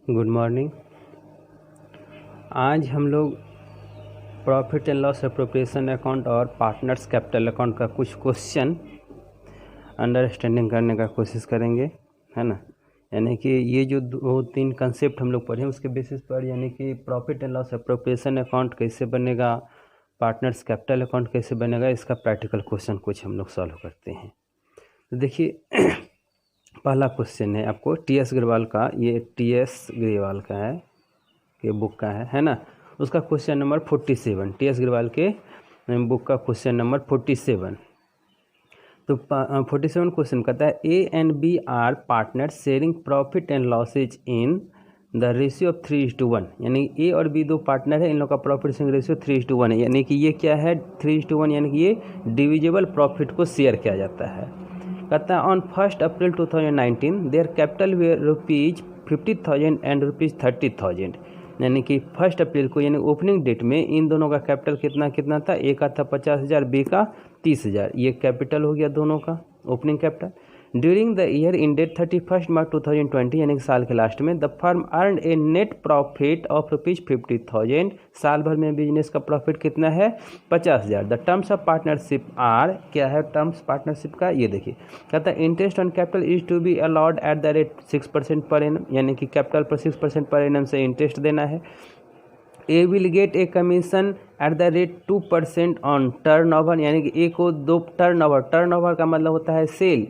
Good morning. आज हम लोग profit and loss appropriation account और पार्टनर्स कैपिटल अकाउंट का कुछ क्वेश्चन अंडरस्टैंडिंग करने का कोशिश करेंगे, है ना। यानी कि ये जो 2-3 कंसेप्ट हम लोग पढ़े उसके बेसिस पर, यानी कि profit and loss appropriation account कैसे बनेगा, पार्टनर्स कैपिटल अकाउंट कैसे बनेगा, इसका प्रैक्टिकल क्वेश्चन कुछ हम लोग सॉल्व करते हैं। तो देखिए पहला क्वेश्चन है आपको टी.एस. अग्रवाल का, ये टी.एस. अग्रवाल का है, ये बुक का है ना। उसका क्वेश्चन नंबर 47, टी.एस. अग्रवाल के बुक का क्वेश्चन नंबर 47। तो 47 क्वेश्चन कहता है A and B are partner sharing profit and losses in the ratio of 3:1। यानी ए और बी दो पार्टनर है, इन लोग का प्रॉफिट शेयरिंग रेशियो 3:1 है। यानी कि ये क्या है 3:1, यानी कि ये डिविजिबल प्रॉफिट को शेयर किया जाता है। कहता है on 1 April 2019 their capital were ₹50,000 and ₹30,000। यानी कि 1 अप्रैल को, यानी ओपनिंग डेट में इन दोनों का कैपिटल कितना था, ए का था 50,000, बी का 30,000। ये कैपिटल हो गया दोनों का opening capital. During the year in date 31 March 2020, यानी कि साल के लास्ट में, the firm earn a net profit of ₹50,000। साल भर में बिजनेस का प्रॉफिट कितना है 50,000। The terms of partnership are, क्या है टर्म्स पार्टनरशिप का, ये देखिए। कहता है interest on capital is to be allowed at the rate 6% per annum, यानी कि कैपिटल पर 6% पर एनम से इंटरेस्ट देना है। A will get a commission at the rate 2% on turnover, यानी कि ए को 2 टर्नओवर का मतलब होता है सेल,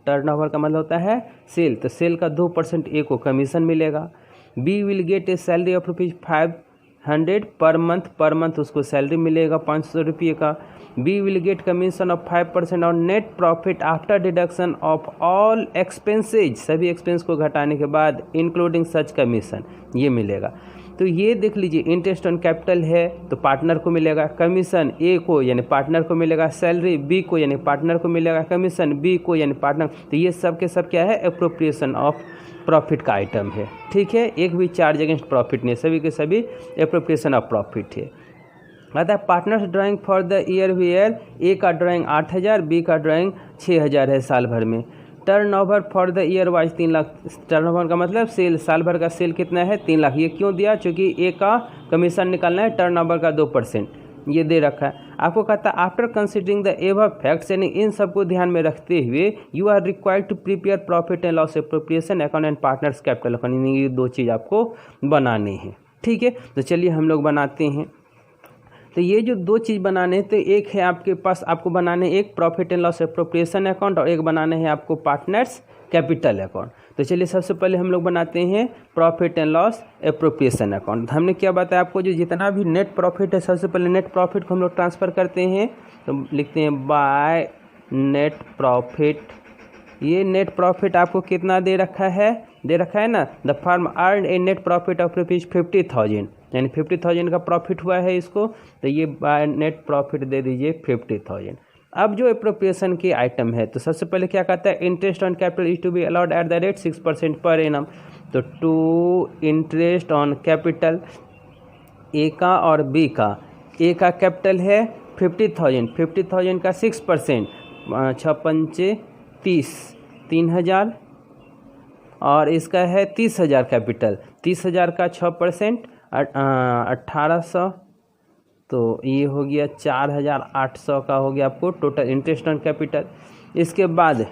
टर्नओवर का मतलब होता है सेल, तो सेल का 2% ए को कमीशन मिलेगा। B will get a salary of ₹500 per month उसको सैलरी मिलेगा 500 रुपये का। B will get commission of 5% on net profit after deduction of all expenses, सभी एक्सपेंस को घटाने के बाद इंक्लूडिंग सच कमीशन, ये मिलेगा। तो ये देख लीजिए, इंटरेस्ट ऑन कैपिटल है तो पार्टनर को मिलेगा, कमीशन ए को यानी पार्टनर को मिलेगा, सैलरी बी को यानी पार्टनर को मिलेगा, कमीशन बी को यानी पार्टनर। तो ये सब के सब क्या है, एप्रोप्रिएशन ऑफ प्रॉफिट का आइटम है, ठीक है। एक भी चार्ज अगेंस्ट प्रॉफिट नहीं है, सभी के सभी एप्रोप्रिएशन ऑफ प्रॉफिट है। आता है partners drawing for the year where A का ड्राइंग 8,000, बी का ड्राइंग 6,000 है साल भर में। Turnover for the year wise 3 lakh, turnover का मतलब सेल, साल भर का सेल कितना है 3 लाख। ये क्यों दिया, क्योंकि ए का कमीशन निकालना है, टर्नओवर का 2%, ये दे रखा है। आपको कहता है after considering the above facts, यानी इन सबको ध्यान में रखते हुए you are required to prepare profit and loss appropriation account and partners capital account. ये 2 चीज़ आपको बनानी है, ठीक है। तो चलिए हम लोग बनाते हैं। तो ये जो 2 चीज़ बनाने हैं, तो एक है आपके पास, आपको बनाने एक profit and loss appropriation account और एक बनाने हैं आपको पार्टनर्स कैपिटल अकाउंट। तो चलिए सबसे पहले हम लोग बनाते हैं profit and loss appropriation account. हमने क्या बताया आपको, जो जितना भी नेट प्रॉफिट है, सबसे पहले नेट प्रॉफिट को हम लोग ट्रांसफ़र करते हैं। तो लिखते हैं बाय नेट प्रॉफिट। ये नेट प्रॉफिट आपको कितना दे रखा है ना, the firm earn a net profit of ₹50,000, यानी 50,000 का प्रॉफिट हुआ है इसको, तो ये बाय नेट प्रॉफिट दे दीजिए 50,000। अब जो एप्रोप्रिएशन की आइटम है, तो सबसे पहले क्या कहता है, interest on capital is to be allowed at the rate 6% per annum. तो to interest on capital A का और बी का, ए का कैपिटल है 50,000 का 6%, 6×5 = 3,000, और इसका है 30,000 कैपिटल, 30,000 का 6% 1,800, तो ये हो गया 4,800 का हो गया आपको टोटल इंटरेस्ट ऑन कैपिटल। इसके बाद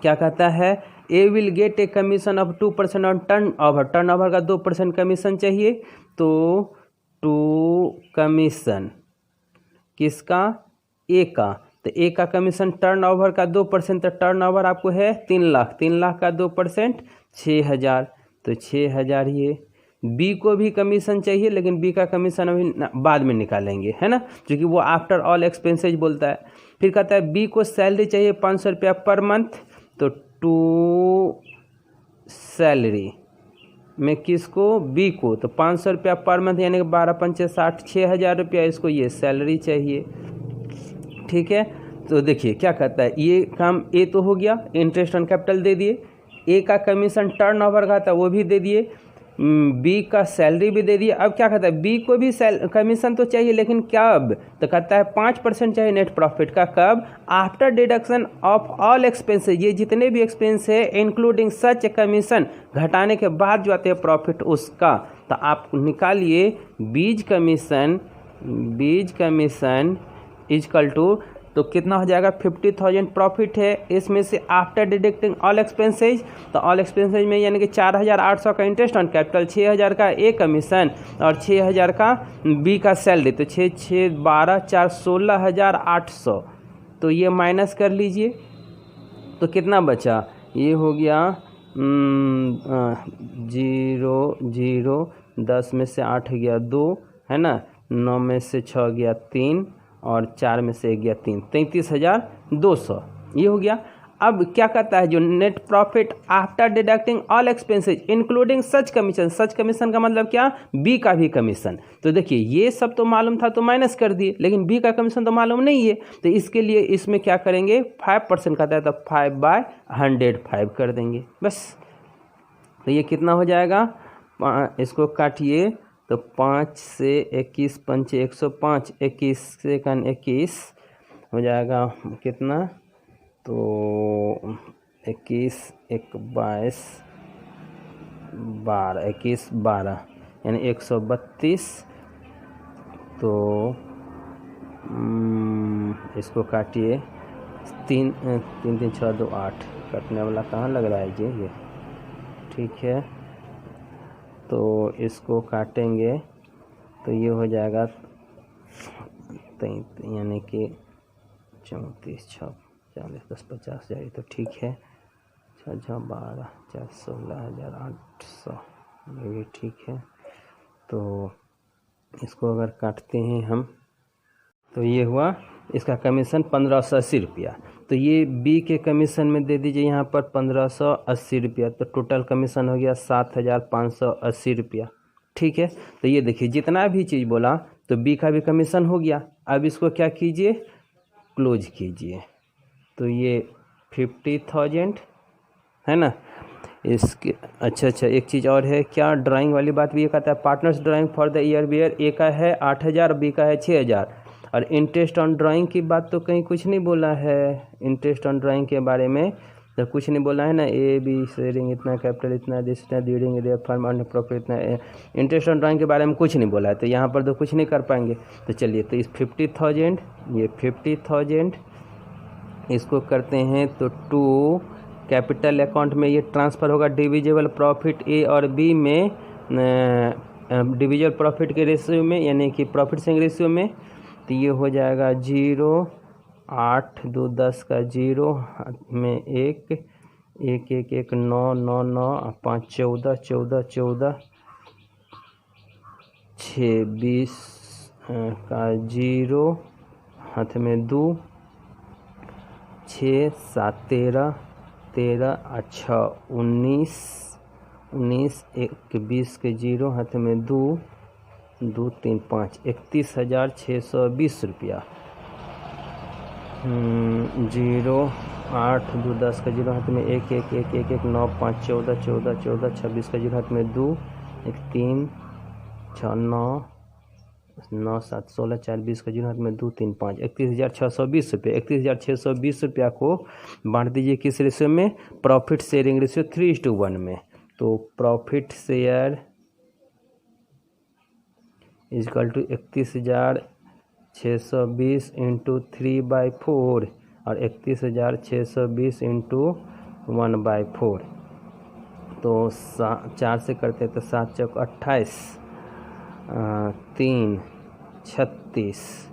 क्या कहता है, A will get a commission of 2% on turnover, turnover का 2% कमीशन चाहिए, तो 2 कमीशन किसका, ए का। तो ए का कमीशन टर्नओवर का 2%, तो टर्नओवर आपको है 3 लाख, 3 लाख का 2% 6,000, तो 6,000 ये। बी को भी कमीशन चाहिए, लेकिन बी का कमीशन अभी बाद में निकालेंगे, है ना, क्योंकि वो आफ्टर ऑल एक्सपेंसेज बोलता है। फिर कहता है बी को सैलरी चाहिए 500 रुपया पर मंथ, तो 2 सैलरी में किसको, बी को, तो 500 रुपया पर मंथ, यानी कि 12×5 = 60, 6,000 रुपया इसको ये सैलरी चाहिए, ठीक है। तो देखिए क्या कहता है, ये काम ए तो हो गया, इंटरेस्ट ऑन कैपिटल दे दिए, ए का कमीशन टर्नओवर का था वो भी दे दिए, बी का सैलरी भी दे दिया। अब क्या कहता है, बी को भी कमीशन तो चाहिए, लेकिन क्या अब, तो कहता है 5% चाहिए नेट प्रॉफिट का। कब? After deduction of all expenses, ये जितने भी एक्सपेंस है इंक्लूडिंग सच कमीशन, घटाने के बाद जो आते हैं प्रॉफिट उसका। तो आप निकालिए बीज कमीशन इजकल टू, तो कितना हो जाएगा, 50,000 प्रॉफिट है, इसमें से आफ्टर डिडक्टिंग ऑल एक्सपेंसेज, तो ऑल एक्सपेंसेज में यानी कि 4,800 का इंटरेस्ट ऑन कैपिटल, 6,000 का ए कमीशन और 6,000 का बी का सैलरी, तो 6 6 12 4 16,800। तो ये माइनस कर लीजिए, तो कितना बचा, ये हो गया 0 0, 10 में से 8 गया 2, है ना, 9 में से 6 गया 3 और 4 में से 1 गया 3, 33,200 ये हो गया। अब क्या कहता है, जो net profit after deducting all expenses including सच कमीशन का मतलब क्या, बी का भी कमीशन। तो देखिए ये सब तो मालूम था तो माइनस कर दिए, लेकिन बी का कमीशन तो मालूम नहीं है, तो इसके लिए इसमें क्या करेंगे, 5% कहता है तो 5/105 कर देंगे बस। तो ये कितना हो जाएगा, इसको काटिए, तो 5 से 21 5 105, 21 से 21 हो जाएगा कितना, तो 21 1 22 12, 21 12 यानी 132। तो इसको काटिए, 3 3 6 2 8, कटने वाला कहाँ लग रहा है जी, ये ठीक है। तो इसको काटेंगे तो ये हो जाएगा 33, यानी कि 34 6 40 10 50 जाए तो ठीक है, 6 6 12 4 16,800 ये भी ठीक है। तो इसको अगर काटते हैं हम, तो ये हुआ इसका कमीशन 1,580 रुपया। तो ये बी के कमीशन में दे दीजिए यहाँ पर 1,580 रुपया, तो टोटल कमीशन हो गया 7,580 रुपया, ठीक है। तो ये देखिए जितना भी चीज़ बोला तो बी का भी कमीशन हो गया। अब इसको क्या कीजिए, क्लोज कीजिए। तो ये 50,000 है ना, इसके अच्छा एक चीज़ और है क्या, ड्राइंग वाली बात भी ये कहता है, partners drawing for the year where, A का है 8,000, बी का है 6,000। और इंटरेस्ट ऑन ड्राइंग की बात तो कहीं कुछ नहीं बोला है, इंटरेस्ट ऑन ड्राइंग के बारे में तो कुछ नहीं बोला है ना, ए बी शेयरिंग इतना, कैपिटल इतना, दिस इतना, रीडिंग फर्म ऑन प्रॉफिट इतना, इंटरेस्ट ऑन ड्राइंग के बारे में कुछ नहीं बोला है, तो यहाँ पर तो कुछ नहीं कर पाएंगे। तो चलिए, तो इस 50,000, ये 50,000 इसको करते हैं तो टू कैपिटल अकाउंट में ये ट्रांसफ़र होगा डिविजिबल प्रॉफिट ए और बी में, डिविजिबल प्रॉफिट के रेशियो में, यानी कि प्रॉफिट शेयरिंग रेशियो में। तो ये हो जाएगा 0 8 2 10 का 0 में 1 1 1 1 9 9 9 5 14 14 14 6 20 का 0 हाथ में 2 6 7 13 13 अच्छा 19 19 1 20 के 0 हाथ में 2 2 3 5 31,620 रुपया। 0 8 2 10 का 0 हाथ में 1 1 1 1 1 9 5 14 14 14 26 का 0 हाथ में 2 1 3 6 9 9 7 16 4 20 का 0 हाथ में 2 3 5 31,620 रुपये। 31,620 रुपया को बांट दीजिए किस रेशियो में, प्रॉफिट शेयरिंग रेशियो 3:1 में। तो profit share equal to 31,620 into 3/4 और 31,620 इंटू 1/4। तो 4 से करते हैं तो 7 चौक 28, 3 36,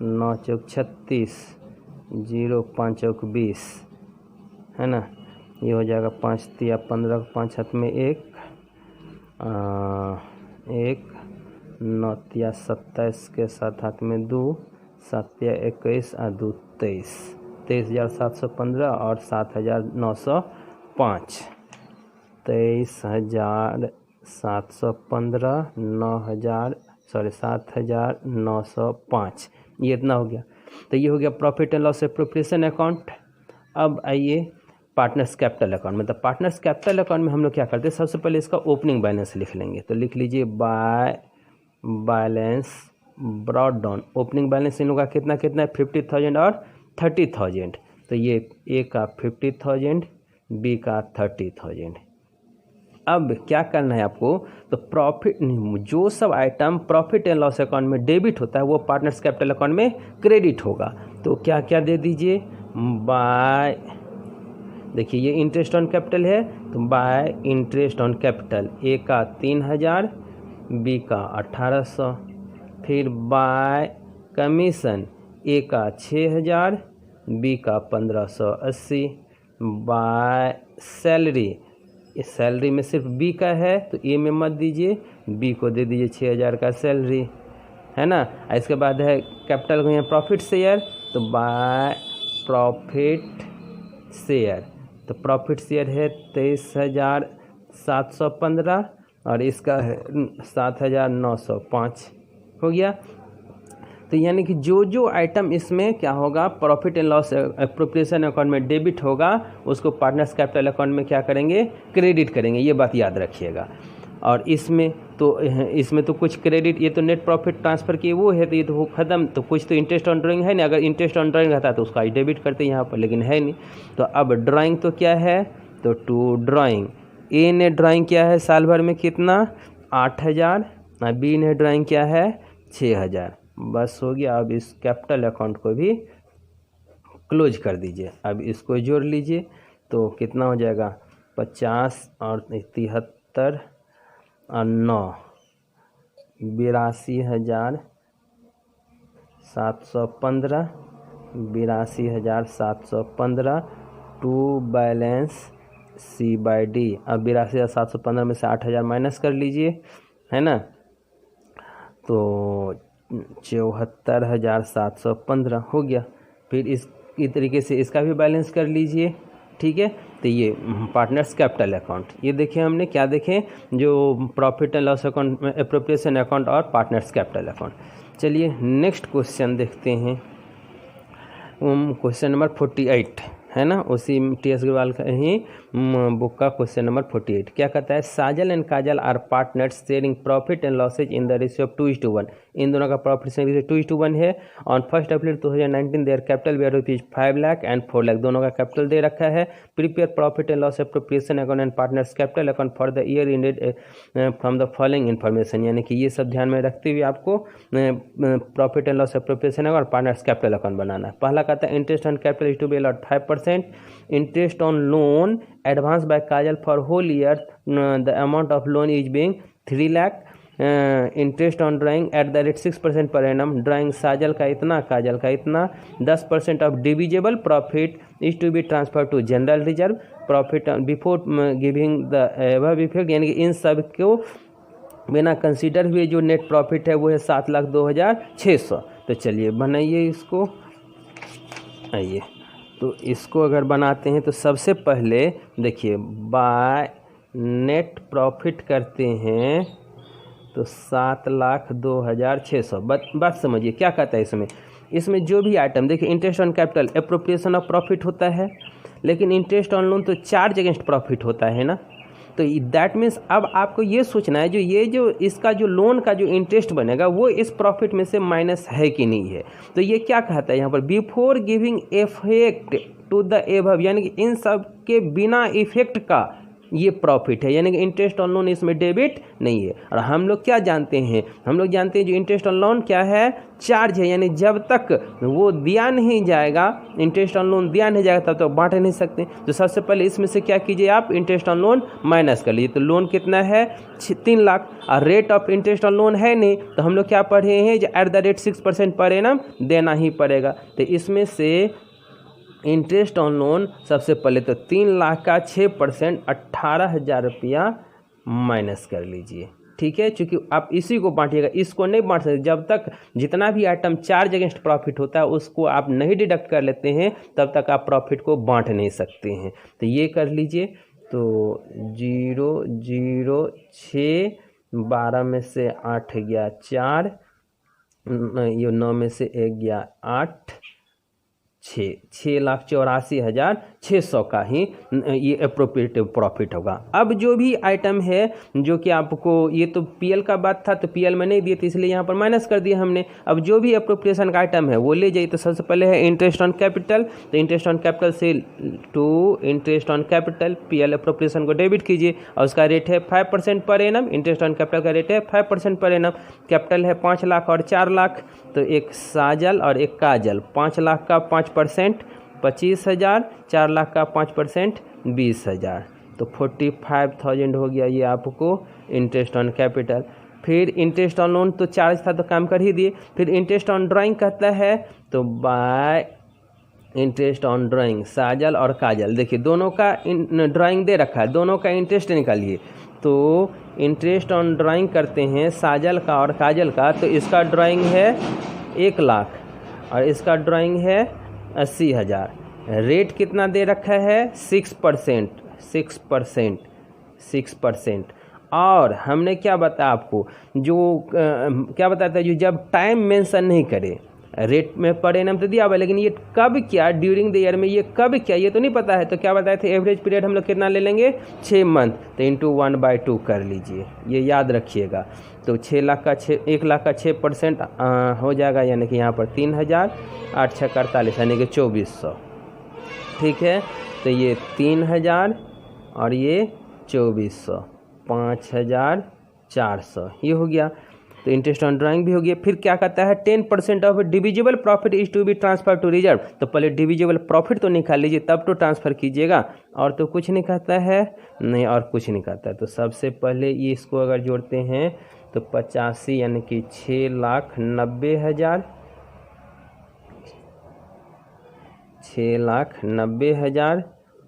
9 चौक 36, 0 5 चौक 20 है ना। ये हो जाएगा 5 तिया 15, 5 हाथ में 1 1 9 तिया 27 के 7 हाथ में 2 7 तिया 21 और 2 23, 23,715 और 7,905, 23,715 7,905 ये इतना हो गया। तो ये हो गया profit and loss appropriation account. अब आइए पार्टनर्स कैपिटल अकाउंट। मतलब पार्टनर्स कैपिटल अकाउंट में हम लोग क्या करते हैं, सबसे पहले इसका ओपनिंग बैलेंस लिख लेंगे। तो लिख लीजिए by balance brought down. Opening balance इन लोगों का कितना कितना है, 50,000 और 30,000। तो ये ए का 50,000, बी का 30,000। अब क्या करना है आपको, तो प्रॉफिट, जो सब item profit and loss account में डेबिट होता है वो पार्टनर्स कैपिटल अकाउंट में क्रेडिट होगा। तो क्या क्या दे दीजिए, बाय, देखिए ये इंटरेस्ट ऑन कैपिटल है, तो bye interest on capital, A का 3,000, बी का 1,800। फिर बाय कमीशन, ए का 6,000, बी का 1,580। बाय सैलरी, इस सैलरी में सिर्फ बी का है तो ए में मत दीजिए, बी को दे दीजिए 6,000 का सैलरी, है ना। इसके बाद है कैपिटल को यहाँ प्रॉफिट शेयर, तो बाय प्रॉफिट शेयर, तो प्रॉफिट शेयर है 23,715 और इसका है 7,905 हो गया। तो यानी कि जो जो आइटम इसमें क्या होगा, profit and loss appropriation account में डेबिट होगा उसको पार्टनर्स कैपिटल अकाउंट में क्या करेंगे, क्रेडिट करेंगे, ये बात याद रखिएगा। और इसमें तो कुछ क्रेडिट, ये तो नेट प्रॉफिट ट्रांसफ़र किए वो है, तो ये तो वो ख़त्म। तो कुछ तो इंटरेस्ट ऑन ड्राइंग है नहीं, अगर इंटरेस्ट ऑन ड्राइंग रहता तो उसका डेबिट करते यहाँ पर, लेकिन है नहीं। तो अब ड्राइंग तो क्या है, तो टू ड्राइंग, ए ने ड्राइंग क्या है साल भर में कितना, 8,000, बी ने ड्राइंग क्या है 6,000। बस हो गया। अब इस कैपिटल अकाउंट को भी क्लोज कर दीजिए। अब इसको जोड़ लीजिए तो कितना हो जाएगा, 50 और 73 और 9, 82,715, 82,715 to balance C by D. अब 82,715 में से 8,000 माइनस कर लीजिए, है ना, तो 74,715 हो गया। फिर इस तरीके से इसका भी बैलेंस कर लीजिए, ठीक है। तो ये पार्टनर्स कैपिटल अकाउंट, ये देखें हमने क्या देखें, जो प्रॉफिट एंड लॉस अकाउंट में एप्रोप्रिएशन अकाउंट और पार्टनर्स कैपिटल अकाउंट। चलिए नेक्स्ट क्वेश्चन देखते हैं, क्वेश्चन नंबर 48 है ना, उसी टी.एस. अग्रवाल का ही बुक का क्वेश्चन नंबर 48 क्या कहता है, Sajal and Kajal are partners sharing profit and losses in the ratio of 2:1। इन दोनों का प्रॉफिट शेयरिंग रेशियो 2:1 है। On 1 April 2019 their capital were rupees 5 lakh and 4 lakh, दोनों का कैपिटल दे रखा है। Prepare profit and loss appropriation account and partners capital account for the year ended from the following information. यानी कि ये सब ध्यान में रखते हुए आपको profit and loss appropriation account और पार्टनर्स कैपिटल अकाउंट बनाना है। पहला कहता है interest on capital is to be allot 5%, interest on loan advanced by Kajal for whole year, the amount of loan is being 3 lakh, interest on drawing at the rate 6% per annum, drawing साजल का इतना, काजल का इतना, 10% of divisible profit is to be transferred to general reserve, profit before giving the above effect, यानी कि इन सब को बिना कंसीडर हुए जो नेट प्रॉफिट है वो है 7,02,600। तो चलिए बनाइए इसको, आइए तो इसको अगर बनाते हैं तो सबसे पहले देखिए बाय नेट प्रॉफिट करते हैं तो 7,02,600। बात समझिए क्या कहता है इसमें जो भी आइटम देखिए, interest on capital appropriation of profit होता है, लेकिन इंटरेस्ट ऑन लोन तो चार्ज अगेंस्ट प्रॉफिट होता है ना। तो दैट मीन्स अब आपको ये सोचना है जो इसका जो लोन का जो इंटरेस्ट बनेगा वो इस प्रॉफिट में से माइनस है कि नहीं है। तो ये क्या कहता है यहाँ पर, before giving effect to the above, यानी कि इन सब के बिना इफेक्ट का ये प्रॉफिट है, यानी कि इंटरेस्ट ऑन लोन इसमें डेबिट नहीं है। और हम लोग क्या जानते हैं, जो इंटरेस्ट ऑन लोन क्या है, चार्ज है, यानी जब तक वो दिया नहीं जाएगा, इंटरेस्ट ऑन लोन दिया नहीं जाएगा तब तक बांट नहीं सकते। तो सबसे पहले इसमें से क्या कीजिए आप, इंटरेस्ट ऑन लोन माइनस कर लीजिए। तो लोन कितना है 3 लाख, और rate of interest on loan है नहीं, तो हम लोग क्या पढ़े हैं, जो eight the rate 6% per annum देना ही पड़ेगा। तो इसमें से इंटरेस्ट ऑन लोन सबसे पहले तो 3 लाख का 6% 18,000 रुपया माइनस कर लीजिए, ठीक है। चूँकि आप इसी को बांटिएगा, इसको नहीं बांट सकते। जब तक जितना भी आइटम चार्ज अगेंस्ट प्रॉफिट होता है उसको आप नहीं डिडक्ट कर लेते हैं तब तक आप प्रॉफिट को बांट नहीं सकते हैं। तो ये कर लीजिए। तो 0 0 6, 12 में से 8 गया 4, ये 9 में से 1 गया 8, 6,84,600 का ही ये अप्रोप्रिएट प्रॉफिट होगा। अब जो भी आइटम है जो कि आपको, ये तो पीएल का बात था तो पीएल में नहीं दिए थे इसलिए यहाँ पर माइनस कर दिया हमने। अब जो भी अप्रोप्रिएशन का आइटम है वो ले जाइए। तो सबसे पहले है इंटरेस्ट ऑन कैपिटल, तो इंटरेस्ट ऑन कैपिटल से to interest on capital PL appropriation को डेबिट कीजिए और उसका रेट है 5% per annum. Interest on capital का रेट है 5% पर एनम। कैपिटल है 5 लाख और 4 लाख, तो एक साजल और एक काजल। 5 लाख का 5% 25,000, 4 लाख का 5% 20,000, तो 45,000 हो गया ये आपको इंटरेस्ट ऑन कैपिटल। फिर इंटरेस्ट ऑन लोन तो चार्ज था तो काम कर ही दिए। फिर इंटरेस्ट ऑन ड्राइंग कहता है तो बाय इंटरेस्ट ऑन ड्राइंग साजल और काजल, देखिए दोनों का ड्राइंग दे रखा है, दोनों का इंटरेस्ट निकालिए। तो इंटरेस्ट ऑन ड्राइंग करते हैं साजल का और काजल का, तो इसका ड्राइंग है 1 लाख और इसका ड्राइंग है 80,000। रेट कितना दे रखा है 6%। और हमने क्या बताया आपको, जो क्या बताया था, जो जब टाइम मेंशन नहीं करे, रेट में पर एनम तो दिया हुआ, लेकिन ये कब क्या ड्यूरिंग द ईयर में, ये कब क्या ये तो नहीं पता है। तो क्या बताए थे, एवरेज पीरियड हम लोग कितना ले लेंगे 6 मंथ, तो इंटू 1/2 कर लीजिए, ये याद रखिएगा। तो 1 लाख का 6% हो जाएगा, यानी कि यहाँ पर 3,000, 8 6 48 यानी कि 2400। ठीक है, तो ये 3,000 और ये 2400, 5,400 ये हो गया। तो इंटरेस्ट ऑन ड्राइंग भी हो गया। फिर क्या कहता है 10% of divisible profit is to be transfer to reserve, तो पहले डिविजिबल प्रॉफिट तो निकाल लीजिए तब तो ट्रांसफ़र कीजिएगा, और तो कुछ नहीं कहता है, नहीं और कुछ नहीं कहता है। तो सबसे पहले ये इसको अगर जोड़ते हैं तो 85 यानी कि 6,90,000, 6,90,000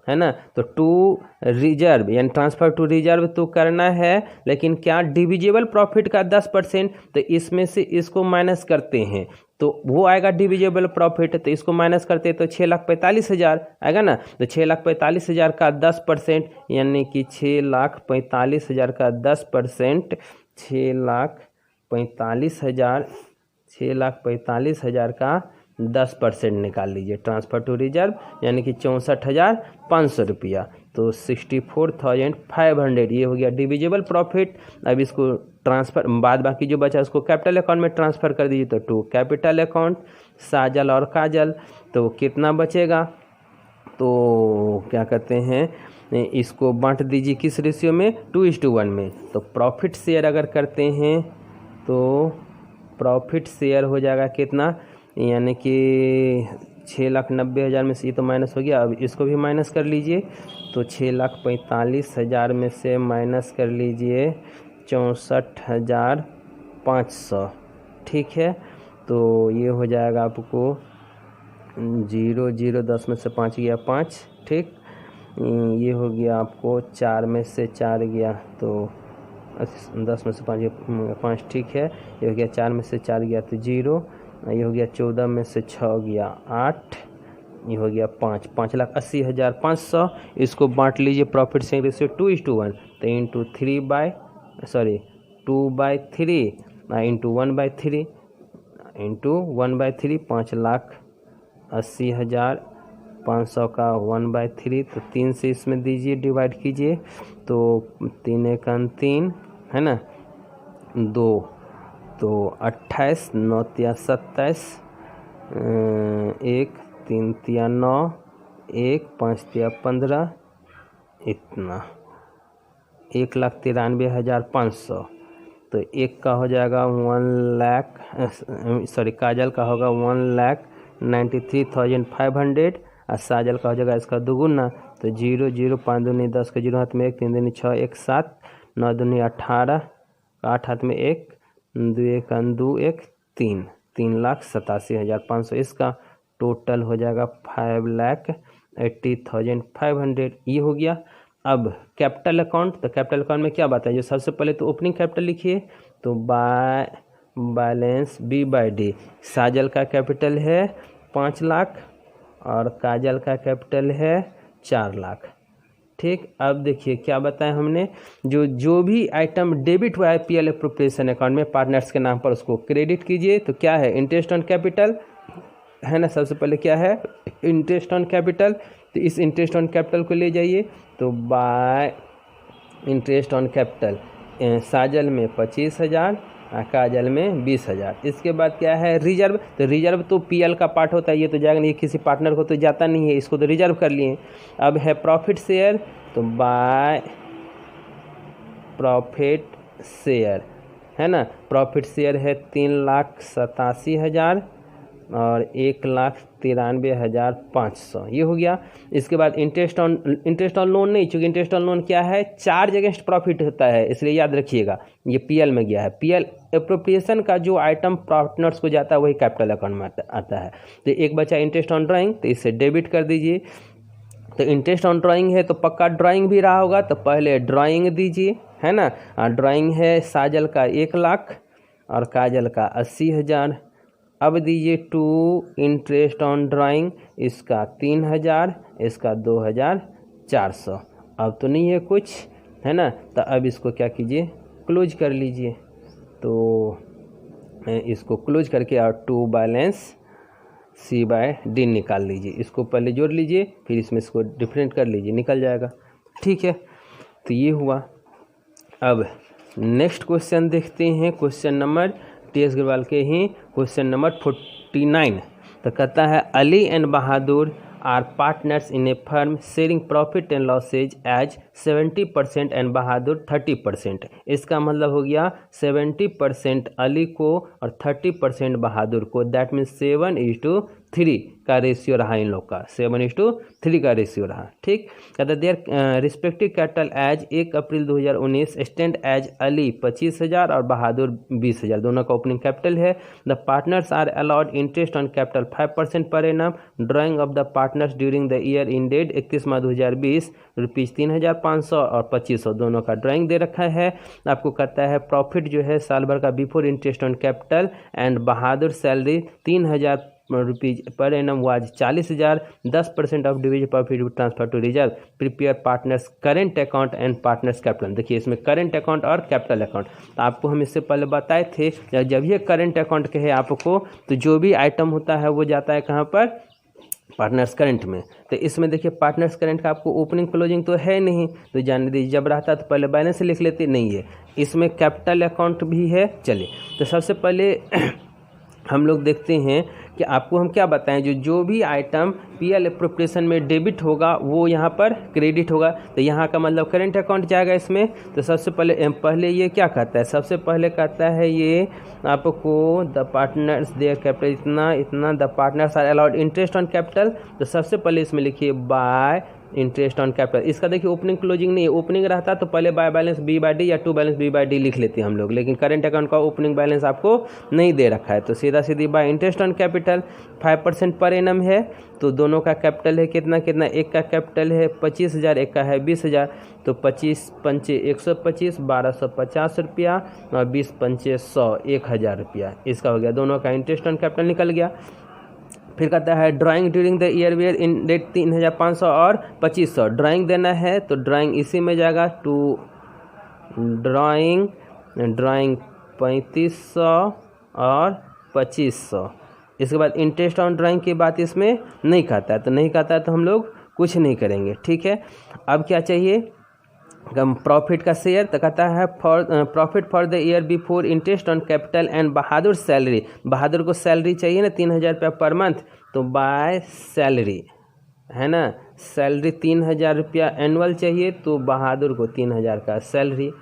है ना। तो टू रिजर्व यानी ट्रांसफ़र टू रिजर्व तो करना है, लेकिन क्या डिविजिबल प्रॉफिट का 10%, तो इसमें से इसको माइनस करते हैं तो वो आएगा डिविजिबल प्रॉफिट, तो इसको माइनस करते हैं तो 6,45,000 आएगा ना। तो 6,45,000 का 10% यानी कि 6,45,000 का 10%, 6,45,000 का 10% निकाल लीजिए ट्रांसफ़र टू रिजर्व, यानी कि 64,500 रुपया, तो 64,500 ये हो गया डिविजिबल प्रॉफिट। अब इसको ट्रांसफ़र बाद बाकी जो बचा उसको कैपिटल अकाउंट में ट्रांसफ़र कर दीजिए, तो टू कैपिटल अकाउंट साजल और काजल, तो कितना बचेगा, तो क्या कहते हैं इसको बांट दीजिए किस रेशियो में 2:1 में। तो प्रॉफिट शेयर अगर करते हैं तो प्रॉफिट शेयर हो जाएगा कितना, यानी कि 6,90,000 में से ये तो माइनस हो गया, अब इसको भी माइनस कर लीजिए। तो 6,45,000 में से माइनस कर लीजिए 64,500। ठीक है, तो ये हो जाएगा आपको 0 0 10 में से 5 गया 5। ठीक, ये हो गया आपको 4 में से 4 गया तो 10 में से 5 ठीक है। ये हो गया 4 में से 4 गया तो 0, ये हो गया 14 में से 6 गया 8, ये हो गया 5, 5,80,500। इसको बांट लीजिए प्रॉफिट शेयरिंग रेशियो 2:1, तो इंटू 2/3 इंटू 1/3 इंटू 1/3 5,80,500 का 1/3, तो 3 से इसमें दीजिए डिवाइड कीजिए, तो 3 × 3 है ना 2, तो 28, 9 × 27, 1 3 × 9, 1 5 × 15, इतना 1,93,500। तो एक का हो जाएगा 1 लाख, काजल का होगा 1,93,500 और साजल का हो जाएगा इसका दुगुना, तो 0 0 5 दूनी 10 के 0 हाथ में 1 3 दूनी 6 1 7 9 दूनी 18 8 हाथ में 1 2 1 2 1 3 3,87,500। इसका टोटल हो जाएगा 5,80,500 ये हो गया। अब कैपिटल अकाउंट, तो कैपिटल अकाउंट में क्या बात है, जो सबसे पहले तो ओपनिंग कैपिटल लिखिए, तो बैलेंस B/D। साजल का कैपिटल है 5 लाख और काजल का कैपिटल है 4 लाख। ठीक, अब देखिए क्या बताया हमने, जो भी आइटम डेबिट हुआ है पीएल एप्रोप्रिएशन अकाउंट में पार्टनर्स के नाम पर उसको क्रेडिट कीजिए। तो क्या है इंटरेस्ट ऑन कैपिटल है ना, सबसे पहले क्या है इंटरेस्ट ऑन कैपिटल, तो इस इंटरेस्ट ऑन कैपिटल को ले जाइए, तो बाय इंटरेस्ट ऑन कैपिटल साजल में 25,000 काजल में 20,000। इसके बाद क्या है रिजर्व, तो रिजर्व तो पीएल का पार्ट होता है, ये तो जाएगा नहीं, किसी पार्टनर को तो जाता नहीं है, इसको तो रिजर्व कर लिए। अब है प्रॉफिट शेयर, तो बाय प्रॉफिट शेयर, है ना, प्रॉफिट शेयर है 3,87,000 और 1,93,500, ये हो गया। इसके बाद इंटरेस्ट ऑन लोन नहीं, चूँकि इंटरेस्ट ऑन लोन क्या है चार्ज अगेंस्ट प्रॉफिट होता है, इसलिए याद रखिएगा ये पीएल में गया है। पीएल एप्रोप्रिएशन का जो आइटम पार्टनर्स को जाता है वही कैपिटल अकाउंट में आता है। तो एक बचा इंटरेस्ट ऑन ड्राइंग, तो इससे डेबिट कर दीजिए। तो इंटरेस्ट ऑन ड्राइंग है तो पक्का ड्राइंग भी रहा होगा, तो पहले ड्राइंग दीजिए, है ना। ड्राइंग है साजल का 1,00,000 और काजल का 80,000। अब दीजिए टू इंटरेस्ट ऑन ड्राइंग, इसका 3,000, इसका 2,400। अब तो नहीं है कुछ, है ना, तो अब इसको क्या कीजिए क्लोज कर लीजिए। तो इसको क्लोज करके और टू बैलेंस C/D निकाल लीजिए। इसको पहले जोड़ लीजिए, फिर इसमें इसको डिफरेंट कर लीजिए, निकल जाएगा। ठीक है, तो ये हुआ। अब नेक्स्ट क्वेश्चन देखते हैं, क्वेश्चन नंबर TS अग्रवाल के ही क्वेश्चन नंबर 49। तो कहता है Ali and Bahadur are partners in a firm sharing profit and losses as 70% and Bahadur 30%। इसका मतलब हो गया 70% अली को और 30% बहादुर को, दैट मीन्स 7:3 का रेशियो रहा इन लोग का, 7:3 का रेशियो रहा। ठीक, कहता their respective capital as 1 April 2019 stand as Ali 25,000 और बहादुर 20,000, दोनों का ओपनिंग कैपिटल है। The partners are allowed interest on capital 5% per annum. Drawing of the partners during the year in date 31 March 2020 ₹3,500 और 2,500, दोनों का ड्राइंग दे रखा है। आपको कहता है प्रॉफिट जो है साल भर का before interest on capital and Bahadur salary 3,000 rupees per annum was 40,000। 10% of division profit transfer to reserve. Prepare partners current account and partners capital. देखिए इसमें करेंट अकाउंट और कैपिटल अकाउंट, तो आपको हम इससे पहले बताए थे जब ये करेंट अकाउंट कहे आपको, तो जो भी आइटम होता है वो जाता है कहाँ पर, पार्टनर्स करंट में। तो इसमें देखिए पार्टनर्स करंट का आपको ओपनिंग क्लोजिंग तो है नहीं, तो जान दीजिए जब रहता तो पहले बैलेंस लिख लेते, नहीं है। इसमें कैपिटल अकाउंट भी है। चलिए तो सबसे पहले हम लोग देखते हैं कि आपको हम क्या बताएं, जो भी आइटम पीएल एप्रोप्रिएशन में डेबिट होगा वो यहाँ पर क्रेडिट होगा। तो यहाँ का मतलब करेंट अकाउंट जाएगा इसमें। तो सबसे पहले ये क्या कहता है, सबसे पहले कहता है ये आपको द पार्टनर्स देयर कैपिटल इतना the partners are allowed interest on capital. तो सबसे पहले इसमें लिखिए बाय इंटरेस्ट ऑन कैपिटल। इसका देखिए ओपनिंग क्लोजिंग नहीं है, ओपनिंग रहता तो पहले बाय बैलेंस B/D या टू बैलेंस B/D लिख लेते हैं हम लोग, लेकिन करंट अकाउंट का ओपनिंग बैलेंस आपको नहीं दे रखा है। तो सीधा सीधी by interest on capital 5% per annum है। तो दोनों का कैपिटल है कितना, एक का कैपिटल है 25,000, एक का है 20,000। तो 25 पंचे 125, 1,250 रुपया और 20 पंचे 100, 1,000 रुपया। इसका हो गया, दोनों का इंटरेस्ट ऑन कैपिटल निकल गया। फिर कहता है drawing during the year were in date 3,500 और 2,500। ड्राइंग देना है तो ड्राइंग इसी में जाएगा, टू ड्राइंग 3,500 और 2,500। इसके बाद इंटरेस्ट ऑन ड्राइंग की बात इसमें नहीं कहता है, तो नहीं कहता है तो हम लोग कुछ नहीं करेंगे। ठीक है, अब क्या चाहिए प्रॉफिट का शेयर। तो कहता है for profit for the year before interest on capital and Bahadur salary. Bahadur को सैलरी चाहिए ना 3,000 रुपया पर मंथ, तो बाय सैलरी, है ना, सैलरी 3,000 रुपया एनुअल चाहिए, तो बहादुर को 3,000 का सैलरी।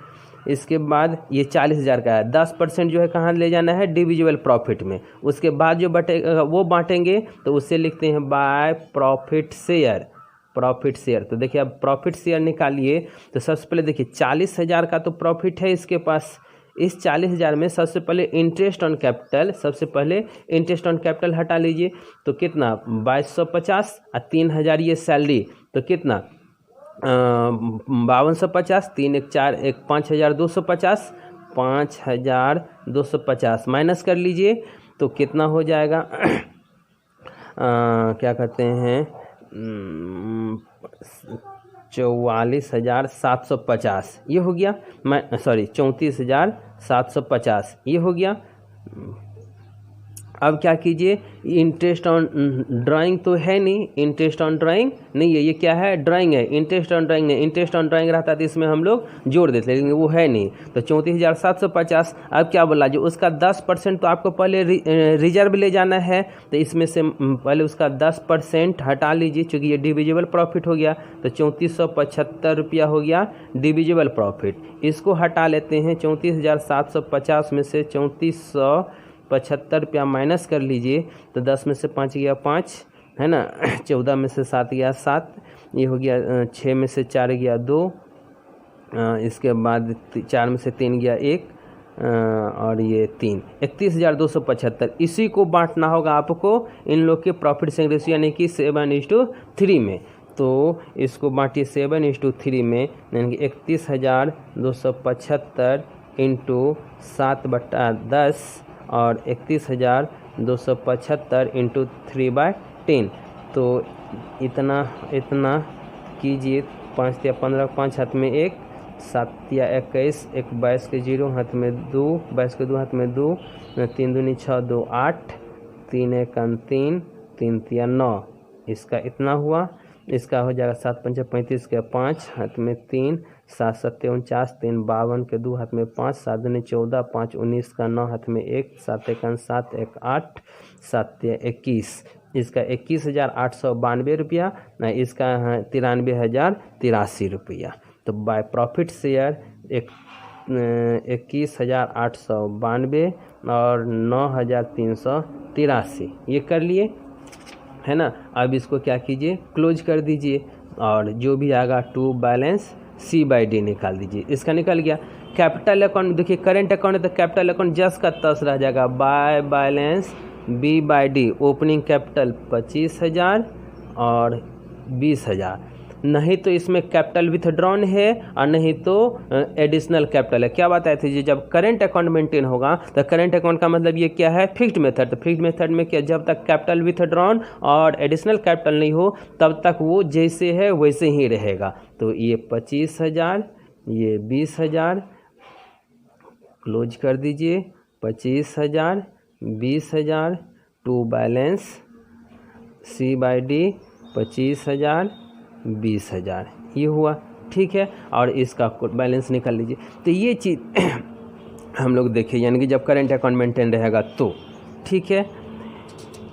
इसके बाद ये 40,000 का है। 10% जो है कहाँ ले जाना है, डिविजिबल प्रॉफिट में। उसके बाद जो बटेगा वो बांटेंगे, तो उससे लिखते हैं by profit share. Profit share, तो देखिए अब प्रॉफिट शेयर निकालिए। तो सबसे पहले देखिए 40,000 का तो प्रॉफिट है इसके पास। इस 40,000 में सबसे पहले इंटरेस्ट ऑन कैपिटल, सबसे पहले इंटरेस्ट ऑन कैपिटल हटा लीजिए, तो कितना 2,250 और 3,000 ये सैलरी, तो कितना 5,250, 3 1 4 1 5,250, 5,250 माइनस कर लीजिए, तो कितना हो जाएगा क्या कहते हैं 44,750 ये हो गया, 34,750 ये हो गया। अब क्या कीजिए, इंटरेस्ट ऑन ड्राइंग तो है नहीं, इंटरेस्ट ऑन ड्राइंग नहीं है, ये क्या है, ड्राइंग है, इंटरेस्ट ऑन ड्राइंग नहीं, इंटरेस्ट ऑन ड्राइंग रहता तो इसमें हम लोग जोड़ देते, लेकिन वो है नहीं, तो 34,750। अब क्या बोला, जो उसका 10% तो आपको पहले रिजर्व ले जाना है, तो इसमें से पहले उसका 10% हटा लीजिए, चूँकि ये डिविजिबल प्रॉफिट हो गया, तो 3475 रुपया हो गया डिविजिबल प्रॉफिट। इसको हटा लेते हैं, 34,750 में से 3475 रुपया माइनस कर लीजिए, तो 10 में से 5 गया 5, है ना, 14 में से 7 गया 7, ये हो गया 6 में से 4 गया 2, इसके बाद 4 में से 3 गया 1, और ये 3, 31,275। इसी को बांटना होगा आपको इन लोग के प्रॉफिट शेयरिंग रेशियो यानी कि 7:3 में। तो इसको बांटिए 7:3 में, यानी कि 31,275 इंटू 7/10 और 31,275 इंटू 3/10। तो इतना कीजिए, 5 या 15, 5 हाथ में 1, 7 या 21, 1 22 के 0 हाथ में 2, 22 के 2 हाथ में 2, 3 दूनी 6, 2 8, 3 1 3, 3 3 9, इसका इतना हुआ। इसका हो जाएगा 7 5 35 के 5 हाथ में 3, 7 7 49, 3 52 के 2 हाथ में 5, 7 दूनी 14, 5 19 का 9 हाथ में 1, 7 1 7, 1 8, 7 21, इसका 21,892 रुपया, इसका 93,083 रुपया। तो बाय प्रॉफिट शेयर 21,892 और 9,383, ये कर लिए, है ना। अब इसको क्या कीजिए, क्लोज कर दीजिए, और जो भी आएगा टू बैलेंस C/D निकाल दीजिए। इसका निकल गया। कैपिटल अकाउंट देखिए, करेंट अकाउंट है तो कैपिटल अकाउंट जस का तस रह जाएगा, by balance B/D। Opening capital 25,000 और 20,000, नहीं तो इसमें कैपिटल विथड्रॉन है और नहीं तो एडिशनल कैपिटल है। क्या बताए थे जी, जब करेंट अकाउंट मेंटेन होगा तो करेंट अकाउंट का मतलब ये क्या है, फिक्स्ड मेथड। तो फिक्स्ड मेथड में क्या, जब तक कैपिटल विथड्रॉन और एडिशनल कैपिटल नहीं हो तब तक वो जैसे है वैसे ही रहेगा। तो ये 25,000, ये 20,000, क्लोज कर दीजिए, 25,000, 20,000, टू बैलेंस C/D 25,000, 20,000, ये हुआ, ठीक है। और इसका बैलेंस निकाल लीजिए। तो ये चीज़ हम लोग देखें, यानी कि जब करेंट अकाउंट मेंटेन रहेगा तो, ठीक है।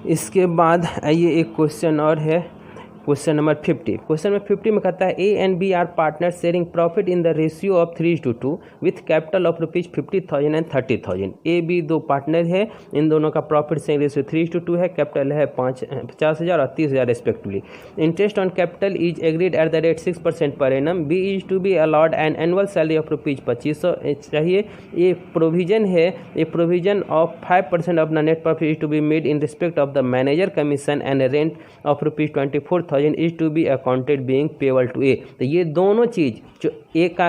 इसके बाद आइए एक क्वेश्चन और है, क्वेश्चन नंबर 50। क्वेश्चन नंबर 50 में कहता है A and B are partner sharing profit in the ratio of 3:2 with capital of ₹50,000 and 30,000। A B दो पार्टनर है, इन दोनों का प्रॉफिट शेयरिंग रेशियो 3:2 है, कैपिटल है 50,000 और 30,000 respectively. Interest on capital is agreed at the rate 6% per annum. B is to be allowed an annual salary of ₹2500 चाहिए। ये प्रोविजन है, ये provision of 5% of the net profit is to be made in respect of the manager commission and rent of ₹24,000 is to be accounted being payable to A. तो ये दोनों चीज़, जो A का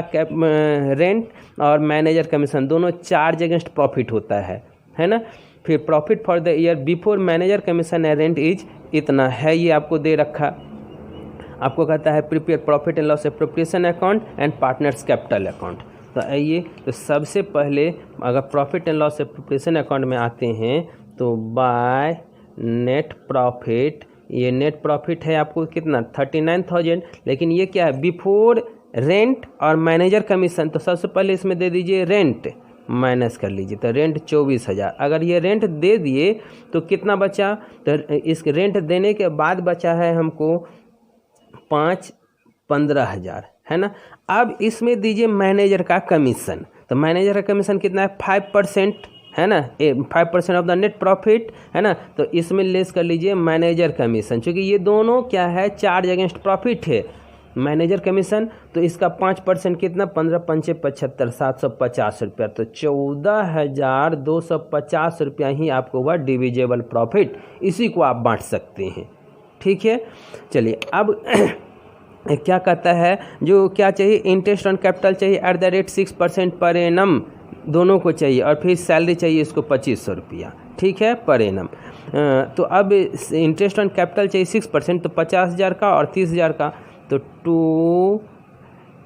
रेंट और मैनेजर कमीशन दोनों charge against profit होता है ना। फिर profit for the year before manager commission and rent is इतना है, ये आपको दे रखा। आपको कहता है prepare profit and loss appropriation account and partners capital account. तो आइए, तो सबसे पहले अगर profit and loss appropriation account में आते हैं तो बाय नेट प्रॉफिट, ये नेट प्रॉफिट है आपको कितना 39,000, लेकिन ये क्या है बिफोर रेंट और मैनेजर कमीशन। तो सबसे पहले इसमें दे दीजिए रेंट, माइनस कर लीजिए, तो रेंट 24,000। अगर ये रेंट दे दिए तो कितना बचा, तो इस रेंट देने के बाद बचा है हमको 15,000, है ना। अब इसमें दीजिए मैनेजर का कमीशन, तो मैनेजर का कमीशन कितना है 5%, है ना, 5% ऑफ द नेट प्रॉफिट, है ना। तो इसमें लेस कर लीजिए मैनेजर कमीशन, क्योंकि ये दोनों क्या है चार्ज अगेंस्ट प्रॉफिट है। मैनेजर कमीशन तो इसका 5% कितना 15 5 75 750 रुपया, तो 14,250 रुपया ही आपको हुआ डिविजिबल प्रॉफिट। इसी को आप बांट सकते हैं, ठीक है। चलिए अब क्या कहता है, जो क्या चाहिए, इंटरेस्ट ऑन कैपिटल चाहिए eight the rate 6% per annum, दोनों को चाहिए, और फिर सैलरी चाहिए इसको 2,500 रुपया, ठीक है, पर एनम। तो अब इंटरेस्ट ऑन कैपिटल चाहिए 6%, तो 50,000 का और 30,000 का, तो to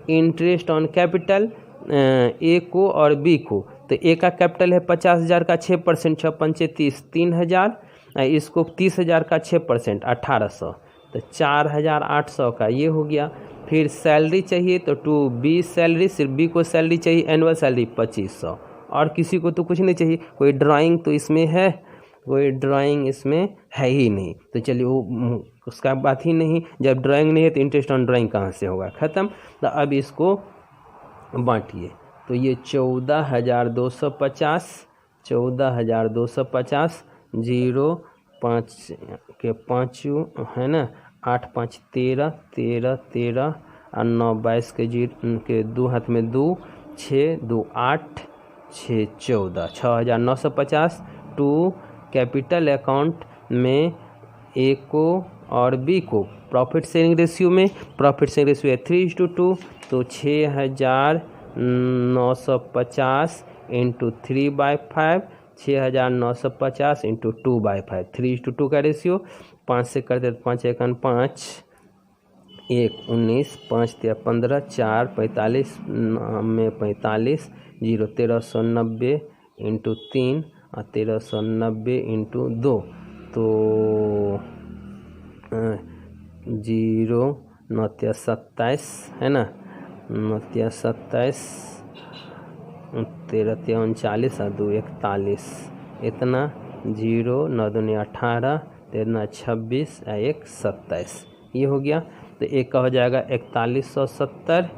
interest on capital A को और बी को, तो ए का कैपिटल है 50,000 का 6%, 6 पंचे 30, 3,000, इसको 30,000 का 6% 1,800, तो 4,800 का ये हो गया। फिर सैलरी चाहिए तो टू बी सैलरी, सिर्फ बी को सैलरी चाहिए, एनुअल सैलरी 2,500, और किसी को तो कुछ नहीं चाहिए। कोई ड्राइंग तो इसमें है, कोई ड्राइंग इसमें है ही नहीं, तो चलिए वो उसका बात ही नहीं। जब ड्राइंग नहीं है तो इंटरेस्ट ऑन ड्राइंग कहाँ से होगा, ख़त्म। तो अब इसको बांटिए, तो ये 14,250, 14,250, 0 5 के 5 है ना, 8 5 13, 13 13 और 9 22 के 0 के 2 हाथ में 2, 6 2 8, 6 14, 6,950 टू कैपिटल अकाउंट में ए को और बी को प्रॉफिट शेयरिंग रेशियो में, प्रॉफिट शेयरिंग रेशियो है 3:2, तो 6,950 इंटू 3/5, 6,950 इंटू 2/5, 3:2 का रेशियो। 5 से करते तो 5 1 5, 1 19, 5 3 15, 4 45 में 45, 0 1,390 इंटू 3 और 1,390 इंटू 2, तो 0 9 27 है ना, 9 27, 13 39 और 2 41, इतना 0 9 दूनी 18, 13 26 और 1 27, ये हो गया। तो एक का हो जाएगा 4170,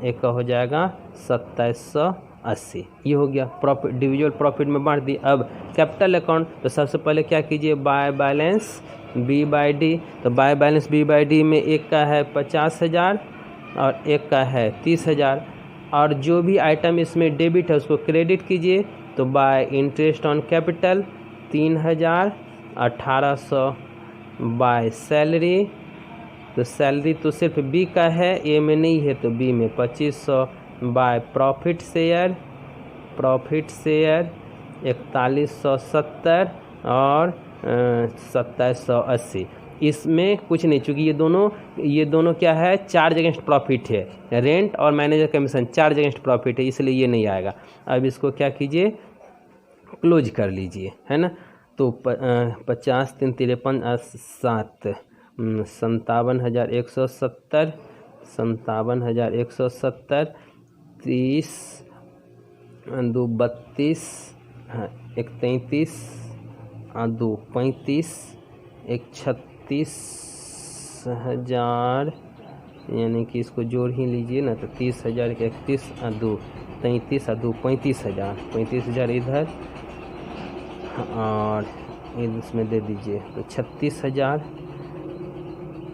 एक का हो जाएगा 2780, ये हो गया। प्रॉफिट डिविजुअल प्रॉफिट में बांट दी। अब कैपिटल अकाउंट, तो सबसे पहले क्या कीजिए, by balance B by D. तो by balance B by D में एक का है 50,000 और एक का है 30,000, और जो भी आइटम इसमें डेबिट है उसको क्रेडिट कीजिए। तो bye interest on capital 3,000, 1,800 by salary, तो सैलरी तो सिर्फ बी का है, ए में नहीं है, तो बी में 2,500 by profit share, profit share 4170 और 2780। इसमें कुछ नहीं, चूँकि ये दोनों क्या है, चार्ज अगेंस्ट प्रॉफिट है, रेंट और manager commission charge against profit है, इसलिए ये नहीं आएगा। अब इसको क्या कीजिए, क्लोज कर लीजिए, है ना। तो 50 3 53 7, 57,170, 57,170, 30 2 32, 1 33 और 2 35, 1 36,000, यानी कि इसको जोड़ ही लीजिए ना, तो 30,000 के 31 और 2 33 और 2 35,000, 35,000 इधर और इसमें दे दीजिए, तो 36,000,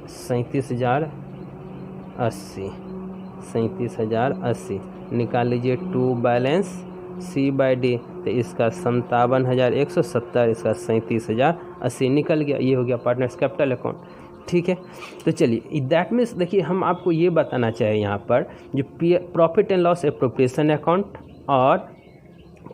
37,080, 37,080 निकाल लीजिए। To balance C by D, तो इसका 57,170, इसका 37,080 निकल गया। ये हो गया पार्टनर्स कैपिटल अकाउंट, ठीक है। तो चलिए, दैट मीन्स देखिए, हम आपको ये बताना चाहिए यहाँ पर, जो profit and loss appropriation account और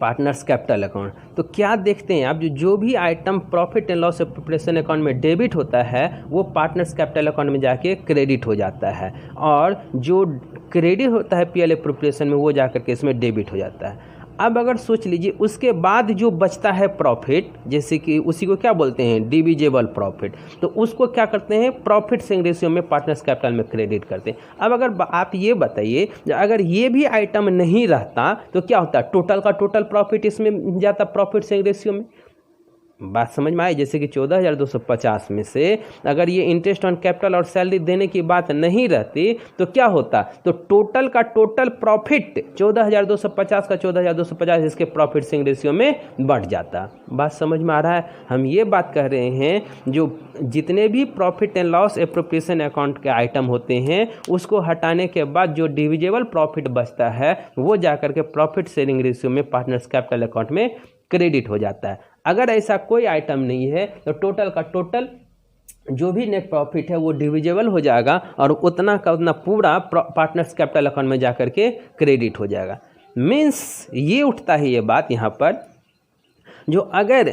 पार्टनर्स कैपिटल अकाउंट, तो क्या देखते हैं आप, जो भी item profit and loss appropriation account में डेबिट होता है वो पार्टनर्स कैपिटल अकाउंट में जाके क्रेडिट हो जाता है, और जो क्रेडिट होता है पीएल एप्रोप्रिएशन में वो जाकर के इसमें डेबिट हो जाता है। अब अगर सोच लीजिए उसके बाद जो बचता है प्रॉफिट, जैसे कि उसी को क्या बोलते हैं, डिविजिबल प्रॉफिट, तो उसको क्या करते हैं, प्रॉफिट शेयरिंग रेशियो में पार्टनर्स कैपिटल में क्रेडिट करते हैं। अब अगर आप ये बताइए, अगर ये भी आइटम नहीं रहता तो क्या होता, टोटल का टोटल प्रॉफिट इसमें जाता प्रॉफिट शेयरिंग रेशियो में। बात समझ में आई, जैसे कि 14,250 में से अगर ये इंटरेस्ट ऑन कैपिटल और सैलरी देने की बात नहीं रहती तो क्या होता, तो टोटल का टोटल प्रॉफिट 14,250 का 14,250 इसके प्रॉफिट शेयरिंग रेशियो में बढ़ जाता। बात समझ में आ रहा है। हम ये बात कह रहे हैं, जो जितने भी profit and loss appropriation account के आइटम होते हैं उसको हटाने के बाद जो डिविजिबल प्रॉफिट बचता है वो जाकर के प्रॉफिट शेयरिंग रेशियो में पार्टनर्स कैपिटल अकाउंट में क्रेडिट हो जाता है। अगर ऐसा कोई आइटम नहीं है तो टोटल का टोटल जो भी नेट प्रॉफिट है वो डिविजिबल हो जाएगा और उतना का उतना पूरा पार्टनर्स कैपिटल अकाउंट में जाकर के क्रेडिट हो जाएगा। मीन्स ये उठता है ये बात यहाँ पर, जो अगर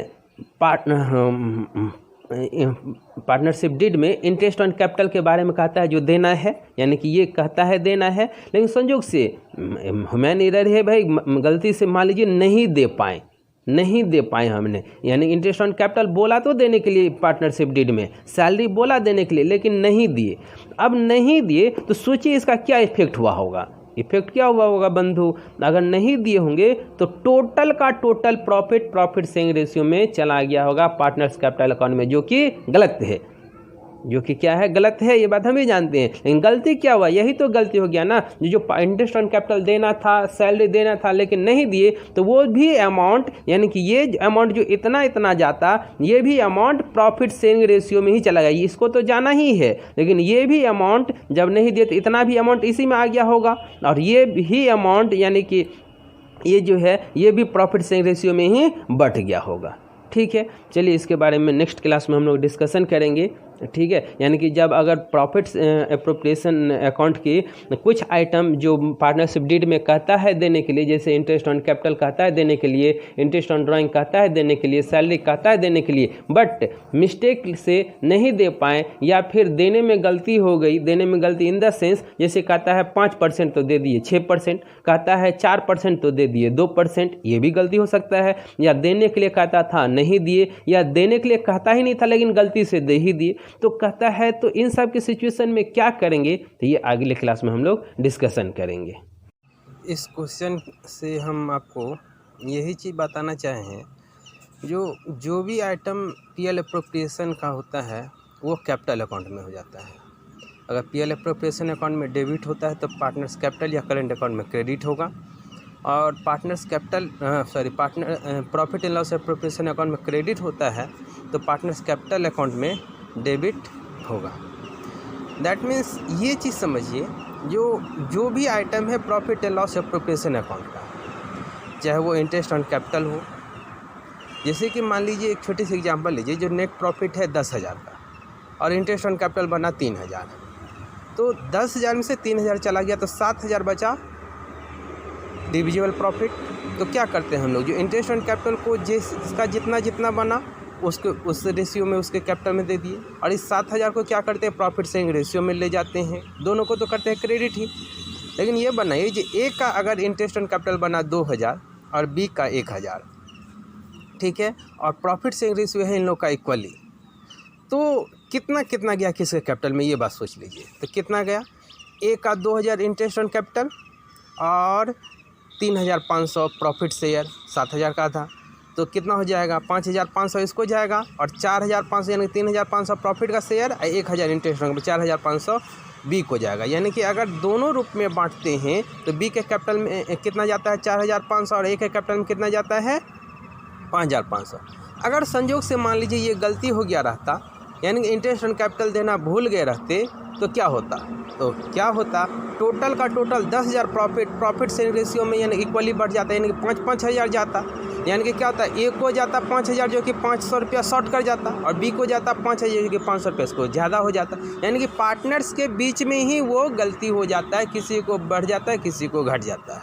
पार्टनरशिप डीड में इंटरेस्ट ऑन कैपिटल के बारे में कहता है जो देना है, यानी कि ये कहता है देना है, लेकिन संयोग से ह्यूमन एरर है भाई, गलती से मान लीजिए नहीं दे पाए हमने, यानी इंटरेस्ट ऑन कैपिटल बोला तो देने के लिए पार्टनरशिप डीड में, सैलरी बोला देने के लिए, लेकिन नहीं दिए। अब नहीं दिए तो सोचिए इसका क्या इफेक्ट हुआ होगा। इफेक्ट क्या हुआ होगा बंधु, अगर नहीं दिए होंगे तो टोटल का टोटल प्रॉफिट शेयरिंग रेशियो में चला गया होगा पार्टनर्स कैपिटल अकाउंट में, जो कि गलत है, जो कि क्या है, गलत है, ये बात हम भी जानते हैं। लेकिन गलती क्या हुआ, यही तो गलती हो गया ना, जो इंटरेस्ट ऑन कैपिटल देना था, सैलरी देना था, लेकिन नहीं दिए, तो वो भी अमाउंट, यानी कि ये अमाउंट जो इतना जाता, ये भी अमाउंट प्रॉफिट शेयरिंग रेशियो में ही चला गया, इसको तो जाना ही है, लेकिन ये भी अमाउंट जब नहीं दिए तो इतना भी अमाउंट इसी में आ गया होगा, और ये भी अमाउंट यानी कि ये जो है ये भी प्रॉफिट शेयरिंग रेशियो में ही बढ़ गया होगा। ठीक है, चलिए इसके बारे में नेक्स्ट क्लास में हम लोग डिस्कशन करेंगे। ठीक है, यानी कि जब अगर प्रॉफिट एप्रोप्रिएशन अकाउंट की कुछ आइटम जो पार्टनरशिप डीड में कहता है देने के लिए, जैसे इंटरेस्ट ऑन कैपिटल कहता है देने के लिए, इंटरेस्ट ऑन ड्राइंग कहता है देने के लिए, सैलरी कहता है देने के लिए, बट मिस्टेक से नहीं दे पाए या फिर देने में गलती हो गई, देने में गलती इन द सेंस जैसे कहता है 5% तो दे दिए 6%, कहता है 4% तो दे दिए 2%, ये भी गलती हो सकता है, या देने के लिए कहता था नहीं दिए, या देने के लिए कहता ही नहीं था लेकिन गलती से दे ही दिए, तो कहता है। तो इन सब के सिचुएशन में क्या करेंगे, तो ये अगले क्लास में हम लोग डिस्कशन करेंगे। इस क्वेश्चन से हम आपको यही चीज़ बताना चाहें, जो भी आइटम पीएल एप्रोप्रिएशन का होता है वो कैपिटल अकाउंट में हो जाता है। अगर पीएल एप्रोप्रिएशन अकाउंट में डेबिट होता है तो पार्टनर्स कैपिटल या करेंट अकाउंट में क्रेडिट होगा, और profit and loss appropriation account में क्रेडिट होता है तो पार्टनर्स कैपिटल अकाउंट में डेबिट होगा। दैट मीन्स ये चीज़ समझिए, जो भी आइटम है profit and loss appropriation account का, चाहे वो इंटरेस्ट ऑन कैपिटल हो, जैसे कि मान लीजिए एक छोटी सी एग्जांपल लीजिए, जो नेट प्रॉफिट है 10,000 का और इंटरेस्ट ऑन कैपिटल बना 3,000, तो 10,000 में से 3,000 चला गया तो 7,000 बचा डिविजिबल प्रॉफिट। तो क्या करते हैं हम लोग, जो इंटरेस्ट ऑन कैपिटल को जिसका जितना बना उसको उस रेशियो में उसके कैपिटल में दे दिए, और इस 7,000 को क्या करते हैं प्रॉफिट शेयरिंग रेशियो में ले जाते हैं, दोनों को तो करते हैं क्रेडिट ही। लेकिन ये बनाइए जो ए का अगर इंटरेस्ट ऑन कैपिटल बना 2,000 और बी का 1,000, ठीक है, और प्रॉफिट शेयरिंग रेशियो है इन लोग का इक्वली, तो कितना गया किसके कैपिटल में, ये बात सोच लीजिए। तो कितना गया, ए का 2,000 इंटरेस्ट ऑन कैपिटल और 3,500 प्रॉफिट शेयर, 7,000 का था, तो कितना हो जाएगा 5,500 इसको जाएगा, और 4,500 यानी 3,500 प्रॉफिट का शेयर, 1,000 इंटरेस्ट ऑन 4,500 बी को जाएगा। यानी कि अगर दोनों रूप में बांटते हैं तो बी के कैपिटल में कितना जाता है 4,500 और ए के कैपिटल में कितना जाता है 5,500। अगर संयोग से मान लीजिए ये गलती हो गया रहता, यानी कि इंटरेस्ट ऑन कैपिटल देना भूल गए रहते, तो क्या होता, टोटल का टोटल 10,000 प्रॉफिट शेयरिंग रेशियो में यानी इक्वली बढ़ जाता है, यानी कि 5,000 जाता, यानी कि क्या होता है, ए को जाता 5,000 जो कि 500 रुपया शॉर्ट कर जाता, और बी को जाता 5,000 जो कि 500 रुपये को ज़्यादा हो जाता, यानी कि पार्टनर्स के बीच में ही वो गलती हो जाता है, किसी को बढ़ जाता है किसी को घट जाता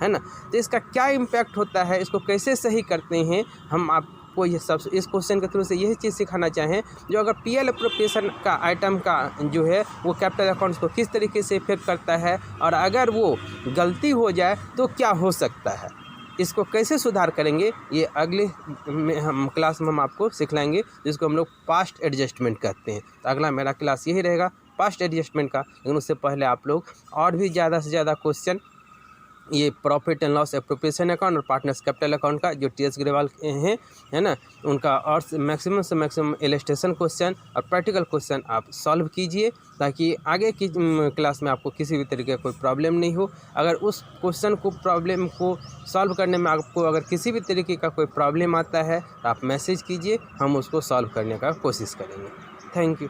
है ना। तो इसका क्या इम्पैक्ट होता है, इसको कैसे सही करते हैं, हम आपको ये सब इस क्वेश्चन के थ्रू से यही चीज़ सिखाना चाहें, जो अगर पीएल एप्रोप्रिएशन का आइटम का जो है वो कैपिटल अकाउंट्स को किस तरीके से इफेक्ट करता है, और अगर वो गलती हो जाए तो क्या हो सकता है, इसको कैसे सुधार करेंगे, ये अगले क्लास में हम आपको सिखलाएंगे, जिसको हम लोग पास्ट एडजस्टमेंट कहते हैं। तो अगला मेरा क्लास यही रहेगा पास्ट एडजस्टमेंट का, लेकिन उससे पहले आप लोग और भी ज़्यादा से ज़्यादा क्वेश्चन ये profit and loss appropriation account और पार्टनर्स कैपिटल अकाउंट का जो टीएस ग्रेवाल हैं है ना, उनका और मैक्सिमम से मैक्सिमम इलस्ट्रेशन क्वेश्चन और प्रैक्टिकल क्वेश्चन आप सॉल्व कीजिए, ताकि आगे की क्लास में आपको किसी भी तरीके का कोई प्रॉब्लम नहीं हो। अगर उस क्वेश्चन को प्रॉब्लम को सॉल्व करने में आपको अगर किसी भी तरीके का कोई प्रॉब्लम आता है तो आप मैसेज कीजिए, हम उसको सॉल्व करने का कोशिश करेंगे। Thank you.